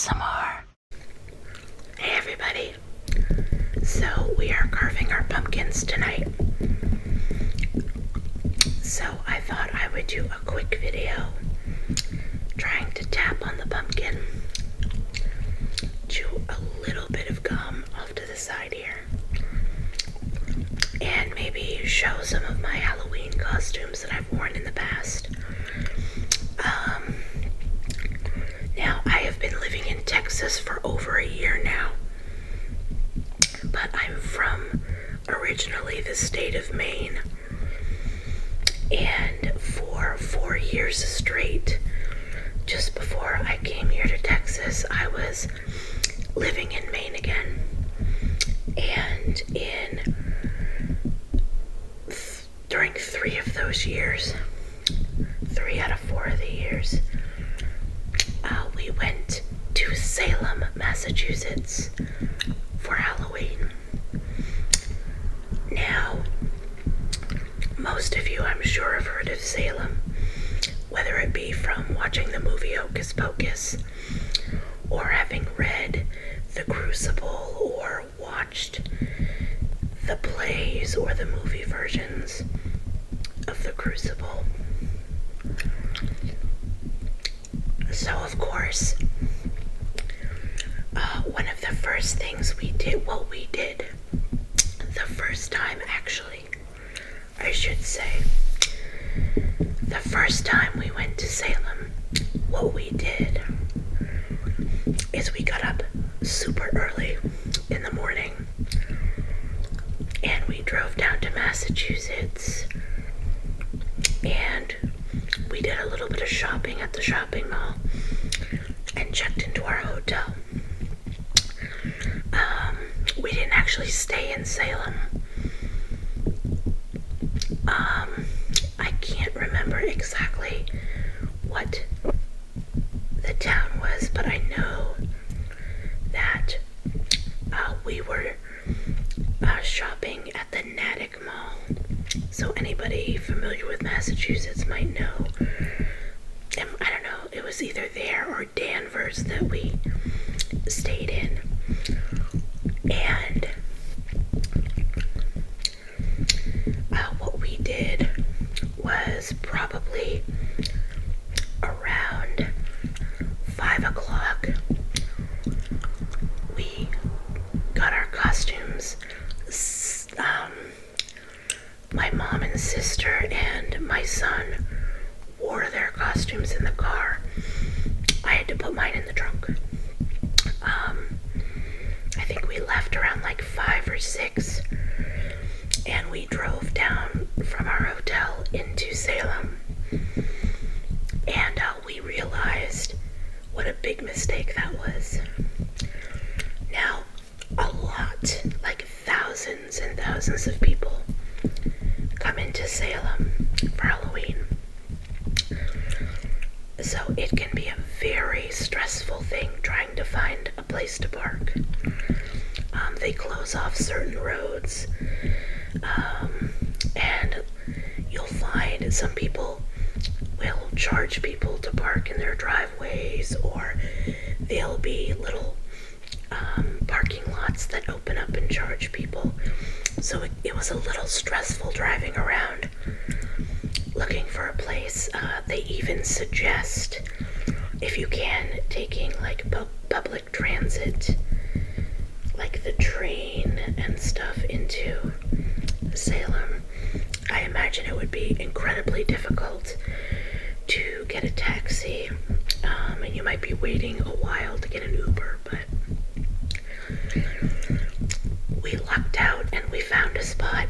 ASMR. Hey everybody. So we are carving our pumpkins tonight. So I thought I would do a quick video trying to tap on the pumpkin, chew a little bit of gum off to the side here, and maybe show some of my Halloween costumes that I've worn in the past. Now, I have been living in Texas for over a year now, but I'm from originally the state of Maine, and for 4 years straight, just before I came here to Texas, I was living in Maine again, and during 3 of those years, 3 out of 4 of the years, we went to Salem, Massachusetts for Halloween. Now, most of you, I'm sure, have heard of Salem, whether it be from watching the movie Hocus Pocus, or having read The Crucible, or watched the plays or the movie versions of The Crucible. So, of course, one of the first things we did, the first time actually, I should say, the first time we went to Salem, what we did is we got up super early in the morning and we drove down to Massachusetts and we did a little bit of shopping at the shopping mall and checked into our hotel. We didn't actually stay in Salem. I can't remember exactly what the town was, but I know that we were shopping at the Natick Mall. So anybody familiar with Massachusetts might know. And I don't know, it was either there or Danvers that we stayed in. And what we did was probably around 5 o'clock. We got our costumes. My mom and sister and my son wore their costumes in the car. I had to put mine in the trunk. I think we left around like 5 or 6, and we drove down from our hotel into Salem, and we realized what a big mistake that was. Now, a lot, like thousands and thousands of people come into Salem for Halloween. So it can be a very stressful thing trying to find a place to park. They close off certain roads, and you'll find some people will charge people to park in their driveways, or there'll be little parking lots that open up and charge people. So it was a little stressful driving around looking for a place. They even suggest, if you can, taking like public transit, like the train and stuff, into Salem. I imagine it would be incredibly difficult to get a taxi, and you might be waiting a while to get an Uber, but we lucked out and we found a spot,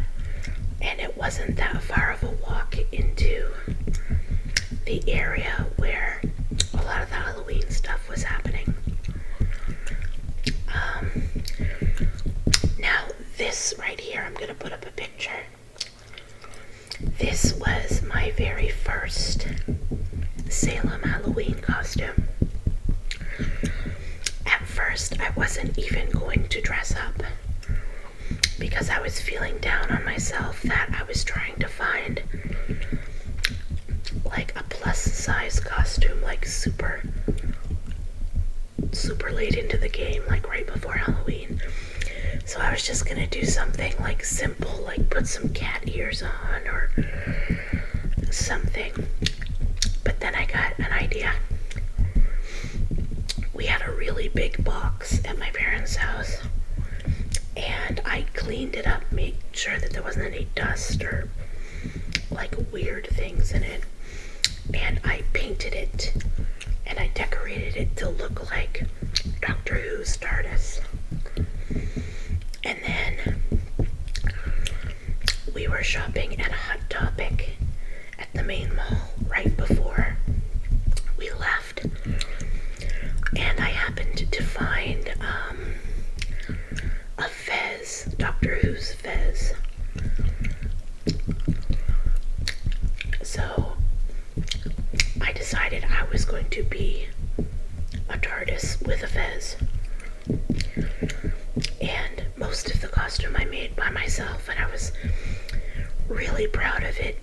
and it wasn't that far of a walk into the area where a lot of the Halloween stuff was happening. Now this right here, I'm gonna put up a picture. This was my very first Salem Halloween costume. At first, I wasn't even going to dress up because I was feeling down on myself that I was trying to find like a plus size costume, like super super late into the game, like right before Halloween. So I was just gonna do something like simple, like put some cat ears on or something. But then I got an idea. We had a really big box at my parents' house, and I cleaned it up, made sure that there wasn't any dust or like weird things in it, and I painted it and I decorated it to look like Doctor Who's TARDIS. And then we were shopping at Hot Topic at the main mall right before we left, and I happened to find a fez, Doctor Who's fez. So I decided I was going to be a TARDIS with a fez. And most of the costume I made by myself, and I was really proud of it.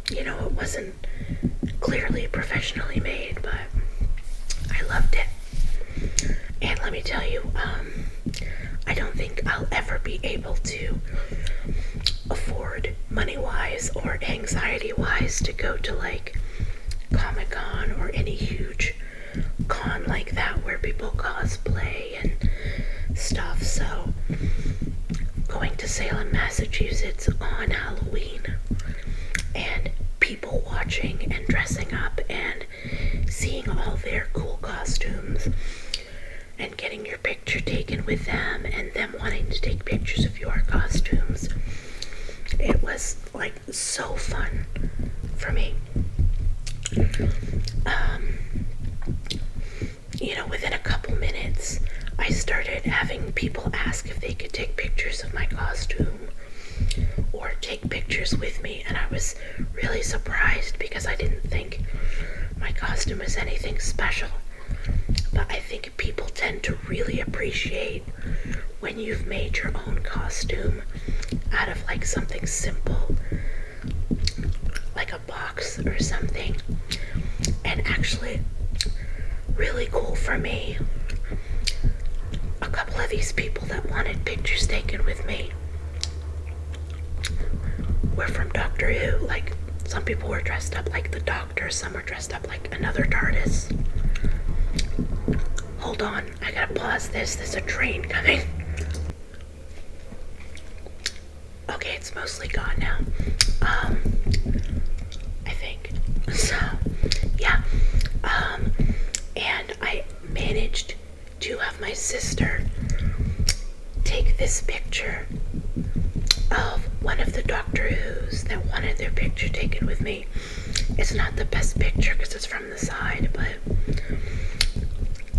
You know, it wasn't clearly professionally made, but I loved it. And let me tell you, I don't think I'll ever be able to afford money-wise or anxiety-wise to go to like Comic-Con or any huge con like that where people cosplay and stuff. So going to Salem, Massachusetts on Halloween and people watching and dressing up and seeing all their cool costumes and getting your picture taken with them and them wanting to take pictures of your costumes. It was like so fun for me. You know, within a couple minutes, I started having people ask if they could take pictures of my costume or take pictures with me, and I was really surprised because I didn't think my costume was anything special. But I think people tend to really appreciate when you've made your own costume out of like something simple, like a box or something. And actually, really cool for me, a couple of these people that wanted pictures taken with me were from Doctor Who. Like, some people were dressed up like the Doctor, some were dressed up like another TARDIS. Hold on, I gotta pause this. There's a train coming. Okay, it's mostly gone now. I think. So, yeah. And I managed to have my sister take this picture of one of the Doctor Who's that wanted their picture taken with me. It's not the best picture because it's from the side, but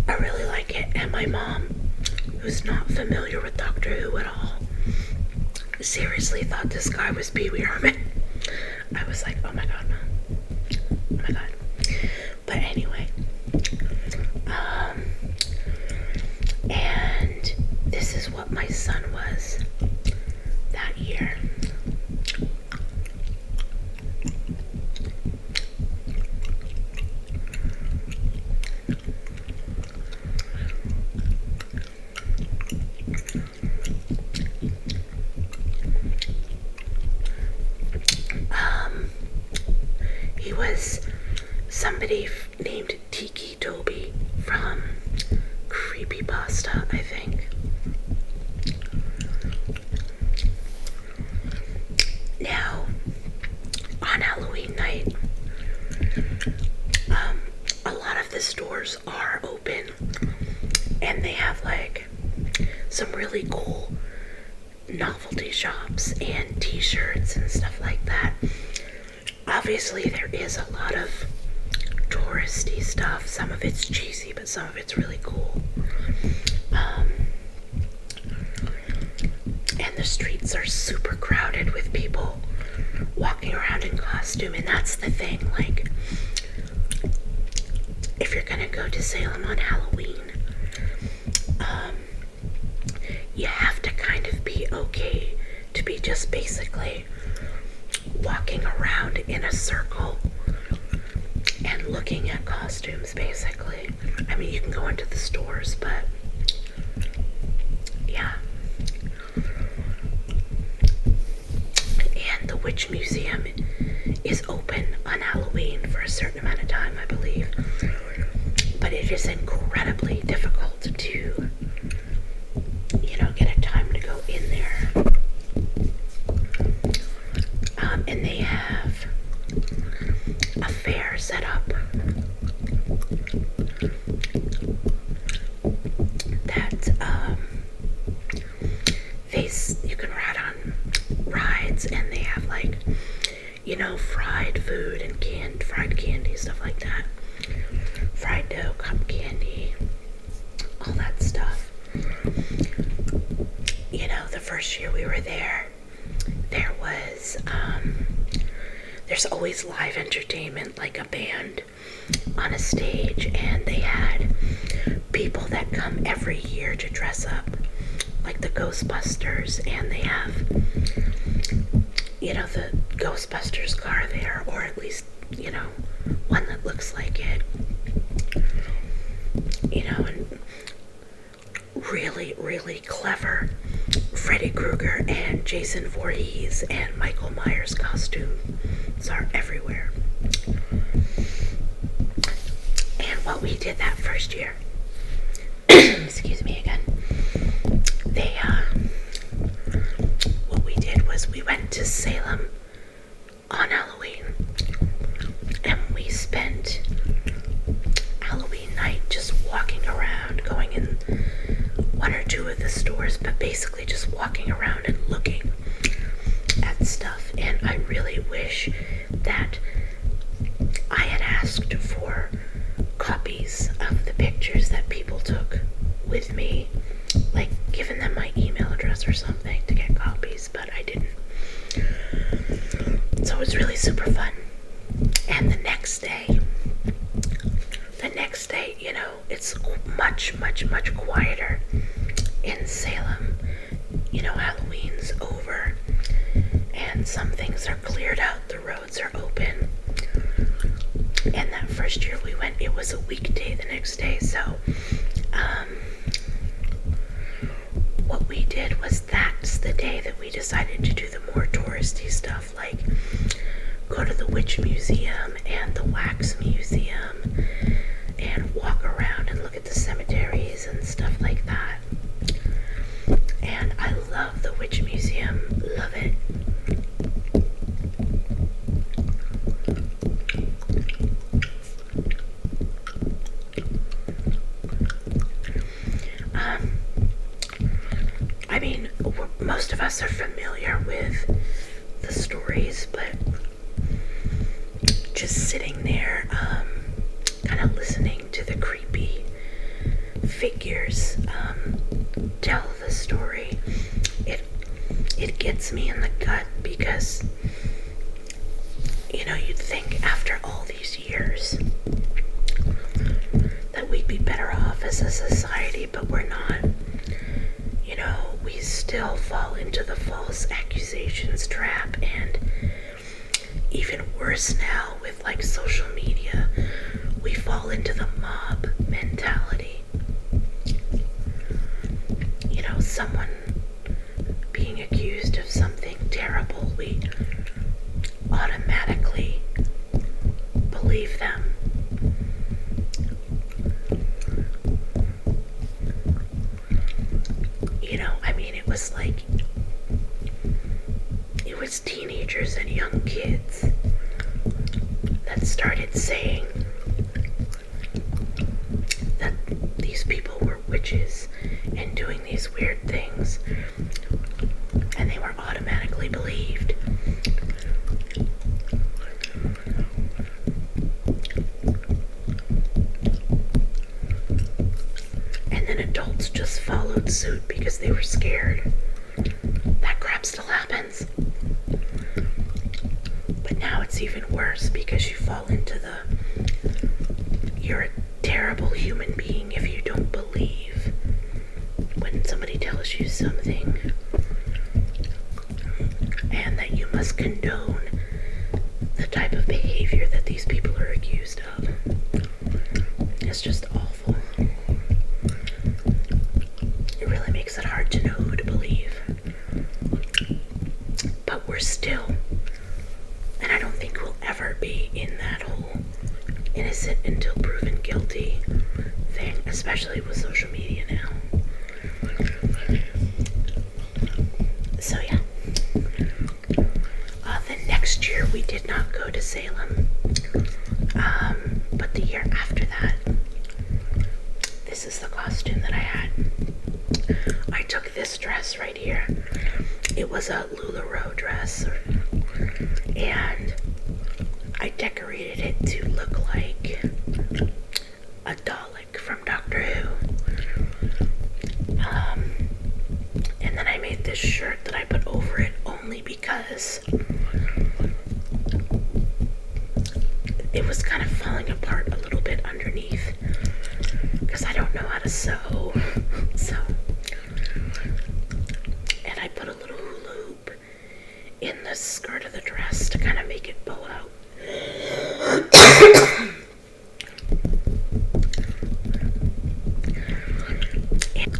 I really like it. And my mom, who's not familiar with Doctor Who at all, seriously thought this guy was Pee Wee Herman. I was like, oh my god, no. Oh my god. But anyway, and this is what my son was that year. He was somebody named Tiki Toby from Creepypasta, I think. Now, on Halloween night, a lot of the stores are open, and they have like some really cool novelty shops and t-shirts and stuff like that. Obviously, there is a lot of touristy stuff. Some of it's cheesy, but some of it's really cool. And the streets are super crowded with people walking around in costume, and that's the thing. Like, if you're gonna go to Salem on Halloween, you have to kind of be okay to be just basically walking around in a circle and looking at costumes, basically. I mean, you can go into the stores, but yeah. And the Witch Museum is open on Halloween for a certain amount of time, I believe. But it is incredibly difficult to, get a time to go in there. And they have a fair set up that you can ride on rides, and they have fried food and fried candy, stuff like that. Fried dough, cotton candy, all that stuff. The first year we were there was, there's always live entertainment, like a band on a stage, and they had people that come every year to dress up like the Ghostbusters, and they have, the Ghostbusters car there, or at least, one that looks like it, and really, really clever Freddy Krueger and Jason Voorhees and Michael Myers costumes are everywhere. And what we did that first year, excuse me again, what we did was we went to Salem on Halloween, and we spent Halloween night just walking around, going in one or two of the stores, but basically just walking around and looking at stuff. And I really wish that I had asked for copies of the pictures that people took with me, like given them my email address or something to get copies, but I didn't. So it was really super fun. And the next day, it's much, much, much quieter in Salem. Halloween's over, and some things are cleared out, the roads are open. And that first year we went, it was a weekday the next day, so what we did was, that's the day that we decided to do the more touristy stuff, like go to the Witch Museum and the Wax Museum and walk around and look at the cemeteries and stuff like that. And I love the Witch Museum, love it. I mean, most of us are familiar with the stories, but just sitting there, kind of listening to the creepy figures tell the story, it gets me in the gut, because you'd think after all these years that we'd be better off as a society, but we're not. We still fall into the false accusations trap, and even worse now with social media, we fall into the mob mentality. Someone being accused of something terrible, we automatically believe them. It was teenagers and young kids that started saying that these people were witches and doing these weird things, and they were automatically believed. And then adults just followed suit because they were scared. That crap still happens. But now it's even worse, because you fall into you're a terrible human being if you don't believe when somebody tells you something, and that you must condone the type of behavior that these people are accused of. It's just awful. innocent until proven guilty thing, especially with social media now. So yeah. The next year we did not go to Salem. But the year after that, this is the costume that I had. I took this dress right here. It was a LuLaRoe dress, and I decorated it to look like a Dalek from Doctor Who. And then I made this shirt that I put over it only because it was kind of falling apart a little bit underneath because I don't know how to sew. And I put a little hula hoop in the skirt of the dress to kind of make it bow out.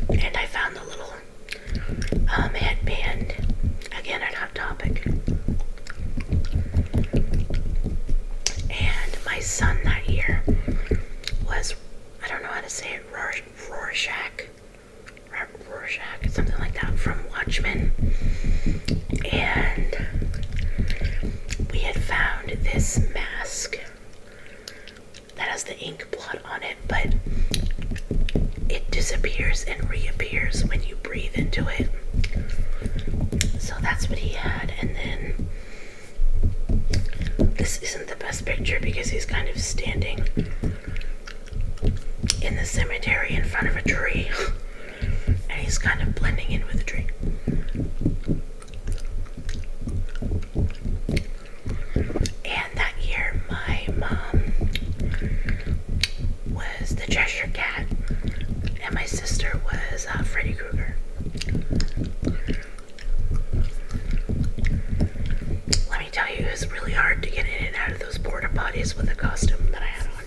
And I found the little headband again at Hot Topic. And my son that year was, I don't know how to say it, Rorschach, something like that, from Watchmen. And we had found this mask that has the ink blot on it, but it disappears and reappears when you breathe into it. So that's what he had. And then this isn't the best picture because he's kind of standing in the cemetery in front of a tree, and he's kind of blending in with the tree. And that year my mom was the Cheshire Cat, and my sister was Freddy Krueger. Let me tell you, it was really hard to get in and out of those porta potties with the costume that I had on.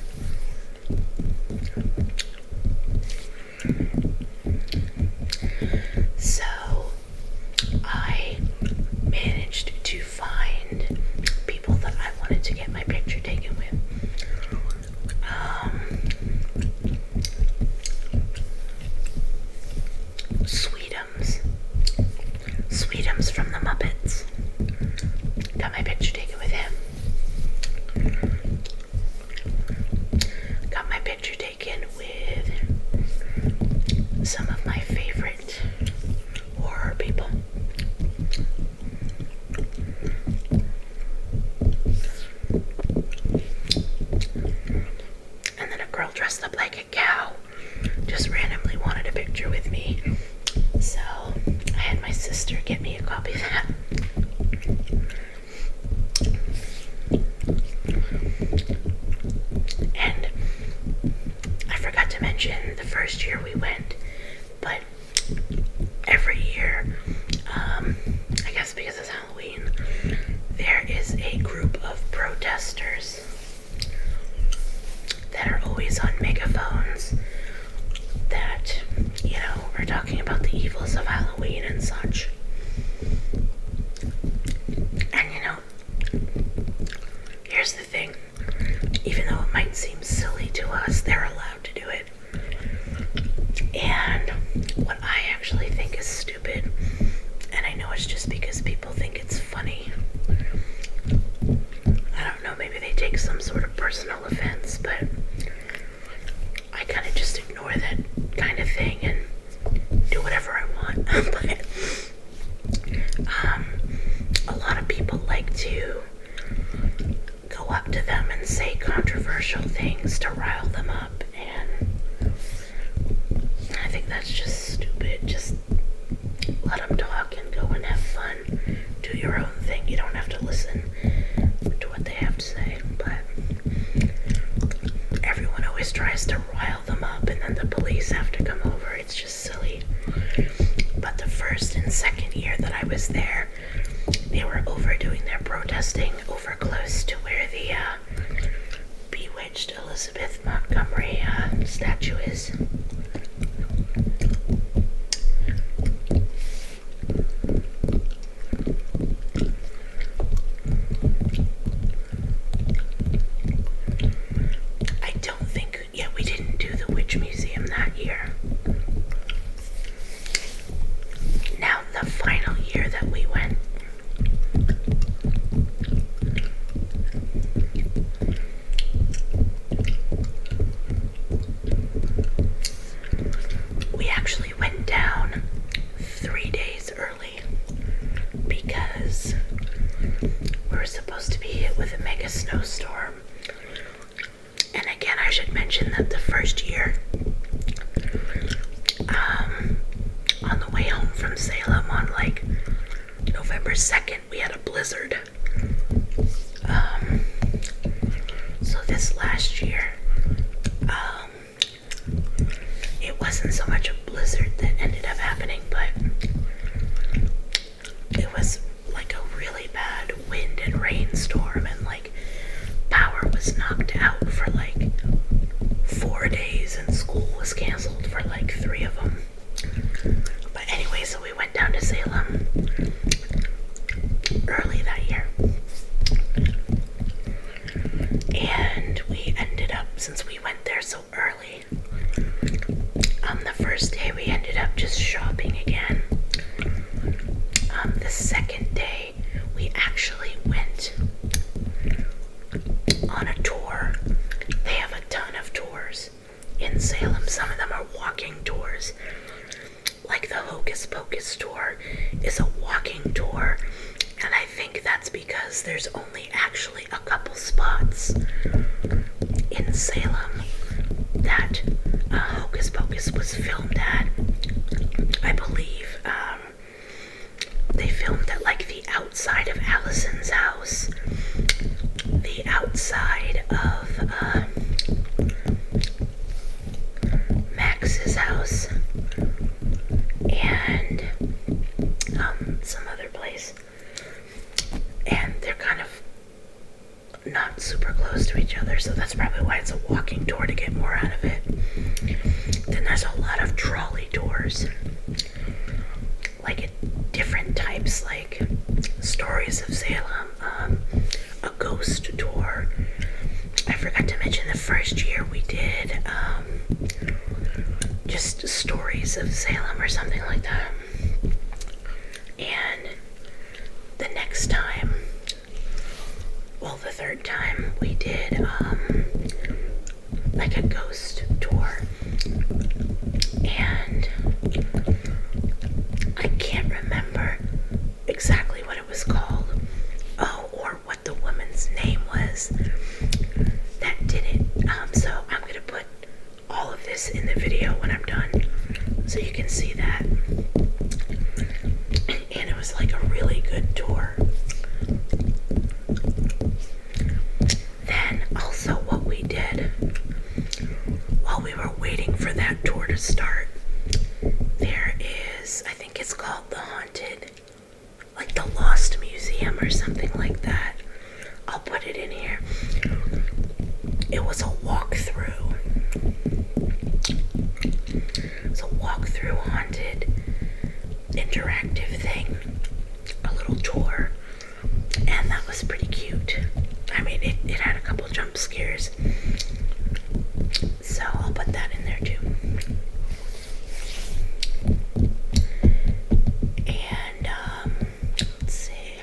So I managed to find people that I wanted to get my picture taken with. Sweetums from the Muppets. Got my picture taken with him. Got my picture taken with some of my favorite horror people. And then a girl dressed up like a cow just randomly wanted a picture with me. So I had my sister get me a copy of that. And I forgot to mention the first year we went, but every year, I guess because it's Halloween, there is a group of protesters that are always on megaphones that, you know, are talking about the evils of Halloween and such. And you know, here's the thing. Even though it might seem silly to us, they're allowed to do it. And what I actually think is stupid, and I know it's just because people think it's funny, I don't know, maybe they take some sort of personal offense, but I kind of just ignore that kind of thing and do whatever I want. But a lot of people like to go up to them and say controversial things to rile them up, and I think that's just stupid. Just let them talk and go and have fun. Do your own thing. You don't have to listen to what they have to say. But everyone always tries to rile them up, and then the police have to come over. It's just silly. But the first and second year that I was there, they were overdoing their protesting over close to where the bewitched Elizabeth Montgomery statue is. I November 2nd, we had a blizzard. Um, so this last year, it wasn't so much a blizzard that ended up happening, but it was like a really bad wind and rainstorm, and like power was knocked out for like 4 days, and school was canceled for like 3 of them. But anyway, so we went down to Salem early that year, and we ended up, since we went there so early, the first day we ended up just shopping again. The second day we actually went on a tour. They have a ton of tours in Salem. Some of them are walking tours. Like the Hocus Pocus tour is a walking tour, and I think that's because there's only actually a couple spots in Salem that Hocus Pocus was filmed at. I believe they filmed at like the outside of Allison's house, the outside of Max's house, and some other place. And they're kind of not super close to each other, so that's probably why it's a walking tour, to get more out of it. Then there's a lot of trolley tours, like different types, like Stories of Salem, a ghost tour. I forgot to mention the first year we did just Stories of Salem or something like that. And the next time, well, the third time, we did like a ghost tour, and I can't remember exactly what it was called, or what the woman's name was that did it. So I'm gonna put all of this in the video when I'm done, so you can see that. And it was like a really good tour. Then also what we did while we were waiting for that tour to start, there is, I think it's called the Haunted, like the Lost Museum or something like that. I'll put it in here. It was a walkthrough. It's a walkthrough haunted interactive thing, a little tour, and that was pretty cute. I mean, it had a couple jump scares, so I'll put that in there too. And let's see,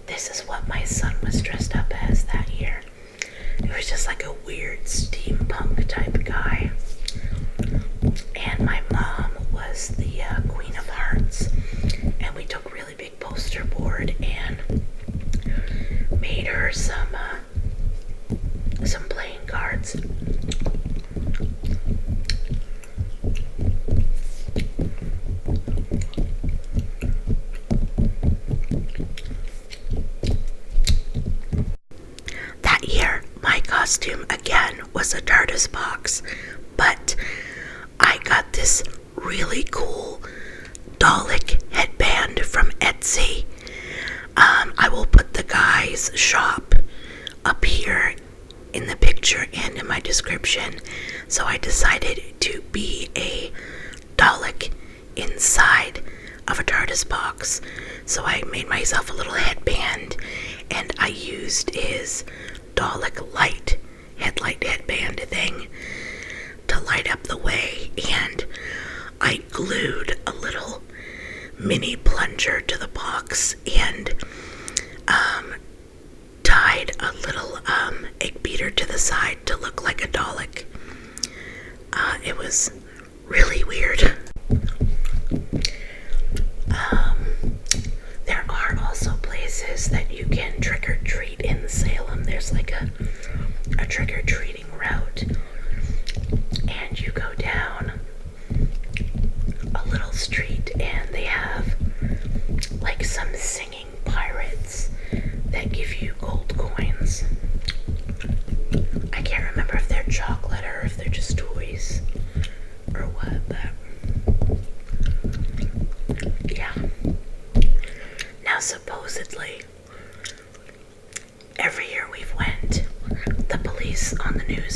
this is what my son was dressed up as that year. It was just like a weird steampunk type guy, and my mom was the Queen of Hearts, and we took really big poster board and made her some playing cards. That year, my costume again was a TARDIS box, but I got this really cool Dalek headband from Etsy. I will put the guy's shop up here in the picture and in my description. So I decided to be a Dalek inside of a TARDIS box. So I made myself a little headband, and I used his Dalek light headband thing to light up the way, and I glued a little mini plunger to the box and tied a little egg beater to the side to look like a Dalek. It was really weird. There are also places that you can trick-or-treat in Salem. There's like a trick-or-treating route, and you go down a little street and they have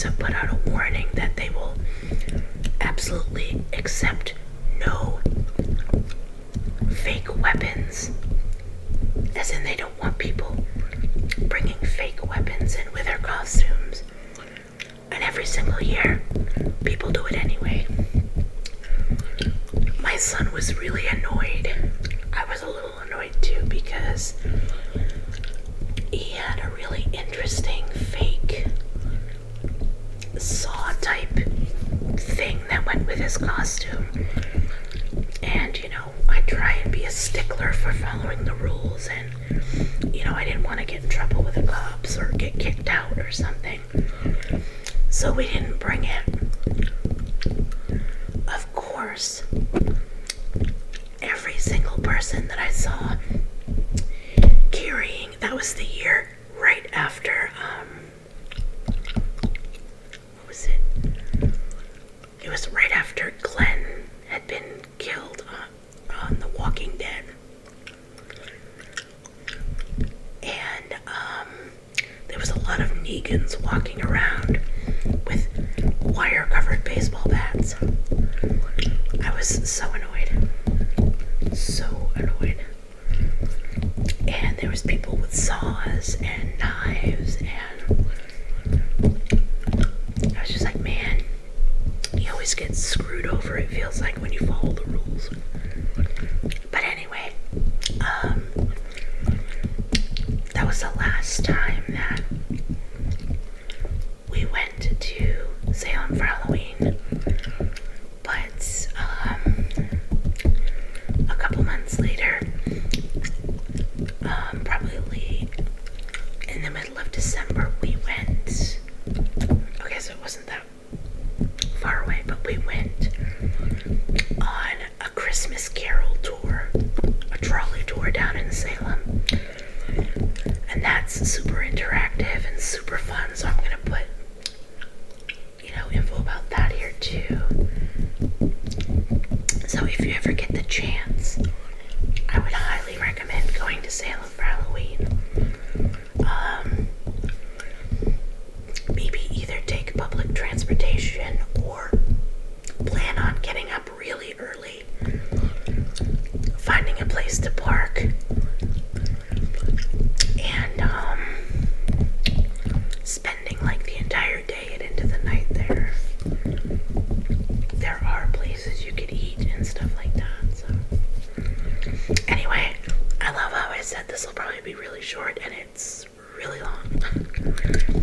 police have put out a warning that they will absolutely accept no fake weapons. As in, they don't want people bringing fake weapons in with their costumes. And every single year, people do it anyway. My son was really annoyed. I was a little annoyed too, because he had a really interesting fake saw type thing that went with his costume. And, I try and be a stickler for following the rules, and, I didn't want to get in trouble with the cops or get kicked out or something. So we didn't bring it. Of course, every single person that I saw carrying, that was the year right after, what was it? It was right after Glenn had been killed on The Walking Dead. And there was a lot of Negans walking around with wire-covered baseball bats. I was so annoyed. So annoyed. And there was people with saws and knives, and I was just like, man, you always get screwed over, it feels like, when you follow the rules. But anyway, that was the last time that we went to Salem for Halloween. But a couple months later, probably in the middle of December, we went. Okay, so it wasn't that far away, but we went on a Christmas Carol tour, a trolley tour down in Salem. And that's super interactive and super fun, so I'm going to put, info about that here too. So if you ever get the chance, I would highly recommend going to Salem for Halloween. Maybe either take public transportation or plan on getting up really early, finding a place to park, and spending like the entire day and into the night there. There are places you could eat and stuff like that. So anyway, I love how I said this will probably be really short, and it's really long.